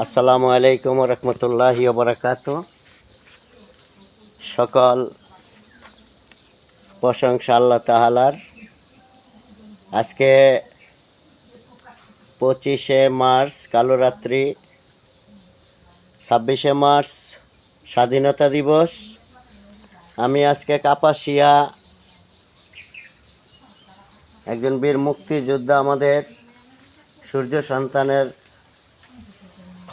আসসালামু আলাইকুম রহমতুল্লাহি ওবরাকাত। সকল প্রশংসা আল্লাহ তাআলার। আজকে 25শে মার্চ কালরাত্রি, 26শে মার্চ স্বাধীনতা দিবস। আমি আজকে কাপাসিয়া একজন বীর মুক্তিযোদ্ধা, আমাদের সূর্য সন্তানের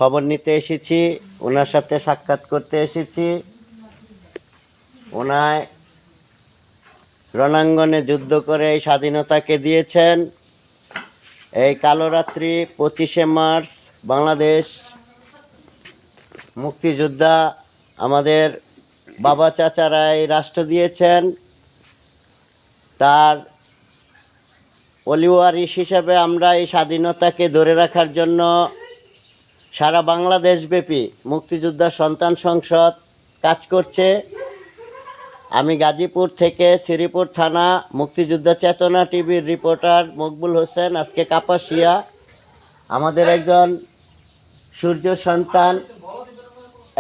খবর নিতে এসেছি, ওনার সাথে সাক্ষাৎ করতে এসেছি। ওনায় রণাঙ্গনে যুদ্ধ করে এই স্বাধীনতাকে দিয়েছেন। এই কালরাত্রি 25শে মার্চ বাংলাদেশ মুক্তিযোদ্ধা আমাদের বাবা চাচারা এই রাষ্ট্র দিয়েছেন। তার অলিওয়ারিস হিসেবে আমরা এই স্বাধীনতাকে ধরে রাখার জন্য সারা বাংলাদেশব্যাপী মুক্তিযোদ্ধা সন্তান সংসদ কাজ করছে। আমি গাজীপুর থেকে শ্রীপুর থানা মুক্তিযোদ্ধা চেতনা টিভির রিপোর্টার মকবুল হোসেন। আজকে কাপাসিয়া আমাদের একজন সূর্য সন্তান,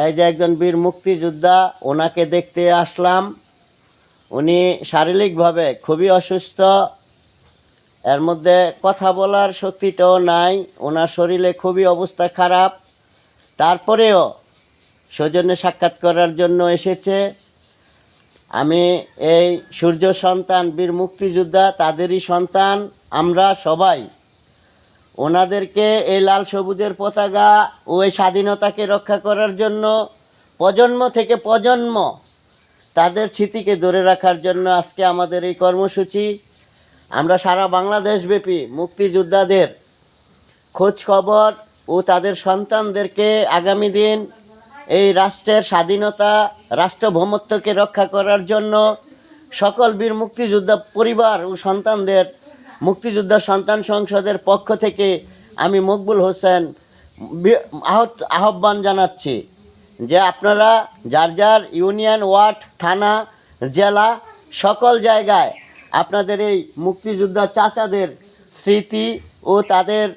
এই যে একজন বীর মুক্তিযোদ্ধা, ওনাকে দেখতে আসলাম। উনি শারীরিকভাবে খুবই অসুস্থ, এর মধ্যে কথা বলার শক্তিটাও নাই, ওনার শরীরে খুবই অবস্থা খারাপ। তারপরেও সৌজন্যে সাক্ষাৎ করার জন্য এসেছে। আমি এই সূর্য সন্তান বীর মুক্তিযোদ্ধা, তাদেরই সন্তান আমরা সবাই। ওনাদেরকে এই লাল সবুজের পতাকা ও এই স্বাধীনতাকে রক্ষা করার জন্য প্রজন্ম থেকে প্রজন্ম তাদের স্মৃতিকে ধরে রাখার জন্য আজকে আমাদের এই কর্মসূচি। আমরা সারা বাংলাদেশব্যাপী মুক্তিযোদ্ধাদের খোঁজ খবর ও তাদের সন্তানদেরকে আগামী দিন এই রাষ্ট্রের স্বাধীনতা, রাষ্ট্রভৌমত্বকে রক্ষা করার জন্য সকল বীর মুক্তিযোদ্ধা পরিবার ও সন্তানদের মুক্তিযোদ্ধা সন্তান সংসদের পক্ষ থেকে আমি মকবুল হোসেন আহ্বান জানাচ্ছি যে আপনারা যার যার ইউনিয়ন, ওয়ার্ড, থানা, জেলা সকল জায়গায় আপনাদের এই মুক্তিযোদ্ধা চাচাদের স্মৃতি ও তাদের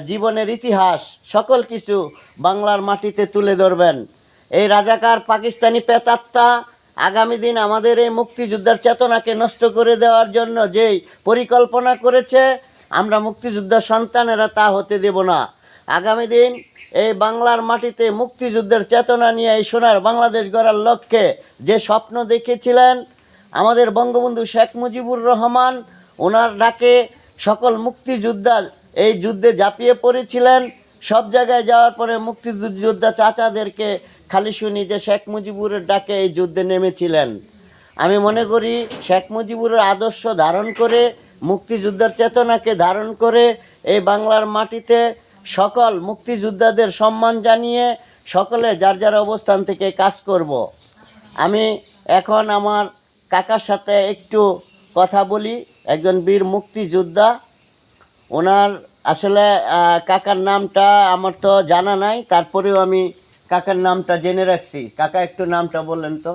জীবনের ইতিহাস সকল কিছু বাংলার মাটিতে তুলে ধরবেন। এই রাজাকার পাকিস্তানি প্রেতাত্মা আগামী দিন আমাদের এই মুক্তিযোদ্ধার চেতনাকে নষ্ট করে দেওয়ার জন্য যেই পরিকল্পনা করেছে, আমরা মুক্তিযোদ্ধার সন্তানেরা তা হতে দেব না। আগামী দিন এই বাংলার মাটিতে মুক্তিযুদ্ধের চেতনা নিয়ে এই সোনার বাংলাদেশ গড়ার লক্ষ্যে যে স্বপ্ন দেখেছিলেন আমাদের বঙ্গবন্ধু শেখ মুজিবুর রহমান, ওনার ডাকে সকল মুক্তিযোদ্ধার এই যুদ্ধে ঝাঁপিয়ে পড়েছিলেন। সব জায়গায় যাওয়ার পরে মুক্তিযোদ্ধা চাচাদেরকে খালি শুনি যে শেখ মুজিবুরের ডাকে এই যুদ্ধে নেমেছিলেন। আমি মনে করি শেখ মুজিবুরের আদর্শ ধারণ করে, মুক্তিযোদ্ধার চেতনাকে ধারণ করে এই বাংলার মাটিতে সকল মুক্তিযোদ্ধাদের সম্মান জানিয়ে সকলে যার যার অবস্থান থেকে কাজ করব। আমি এখন আমার কাকার সাথে একটু কথা বলি, একজন বীর মুক্তিযোদ্ধা। ওনার আসলে কাকার নামটা আমার তো জানা নাই, তারপরেও আমি কাকার নামটা জেনে রাখছি। কাকা একটু নামটা বললেন তো।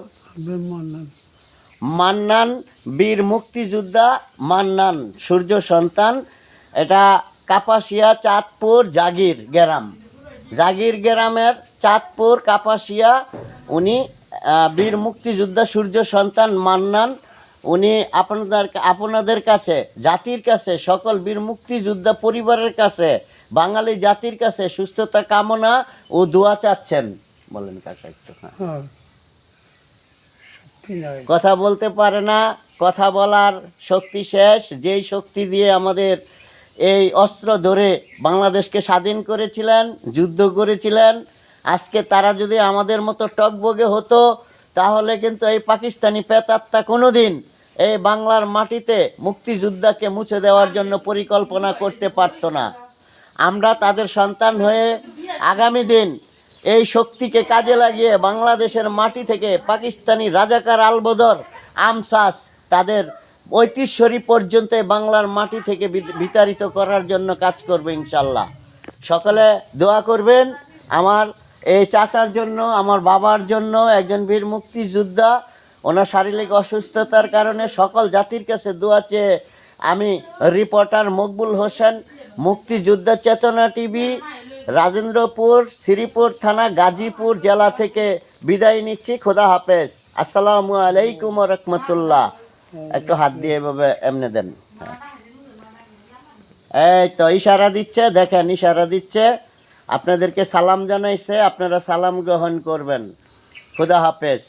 মান্নান, বীর মুক্তিযোদ্ধা মান্নান, সূর্য সন্তান। এটা কাপাসিয়া চাঁদপুর জাগির গ্রামের চাঁদপুর কাপাসিয়া। উনি বীর মুক্তিযোদ্ধা সূর্য সন্তান মান্নান। উনি আপনাদের কাছে, জাতির কাছে, সকল বীর মুক্তিযোদ্ধা পরিবারের কাছে, বাঙালি জাতির কাছে সুস্থতা কামনা ও দোয়া চাচ্ছেন। বলেন কাকা একটু। কথা বলতে পারে না, কথা বলার শক্তি শেষ। যেই শক্তি দিয়ে আমাদের এই অস্ত্র ধরে বাংলাদেশকে স্বাধীন করেছিলেন, যুদ্ধ করেছিলেন, আজকে তারা যদি আমাদের মতো টকবগে হতো তাহলে কিন্তু এই পাকিস্তানি প্রেতাত্মা কোনো দিন এই বাংলার মাটিতে মুক্তিযোদ্ধাকে মুছে দেওয়ার জন্য পরিকল্পনা করতে পারত না। আমরা তাদের সন্তান হয়ে আগামী দিন এই শক্তিকে কাজে লাগিয়ে বাংলাদেশের মাটি থেকে পাকিস্তানি রাজাকার, আলবদর, আমসাস তাদের ঐতিহ্যরি পর্যন্ত বাংলার মাটি থেকে বিতাড়িত করার জন্য কাজ করবে ইনশাল্লাহ। সকলে দোয়া করবেন আমার এই চাচার জন্য, আমার বাবার জন্য, একজন বীর মুক্তিযোদ্ধা। ওনার শারীরিক অসুস্থতার কারণে সকল জাতির কাছে দোয়া চেয়ে আমি রিপোর্টার মকবুল হোসেন মুক্তিযোদ্ধা চেতনা টিভি রাজেন্দ্রপুর শ্রীপুর থানা গাজীপুর জেলা থেকে বিদায় নিচ্ছি। খোদা হাফেজ। আসসালামু আলাইকুম ওয়া রাহমাতুল্লাহ। একটু হাত দিয়ে এভাবে এমনি দেন। এই তো ইশারা দিচ্ছে, দেখেন ইশারা দিচ্ছে, আপনাদেরকে সালাম জানাইছে, আপনারা সালাম গ্রহণ করবেন। খোদা হাফেজ।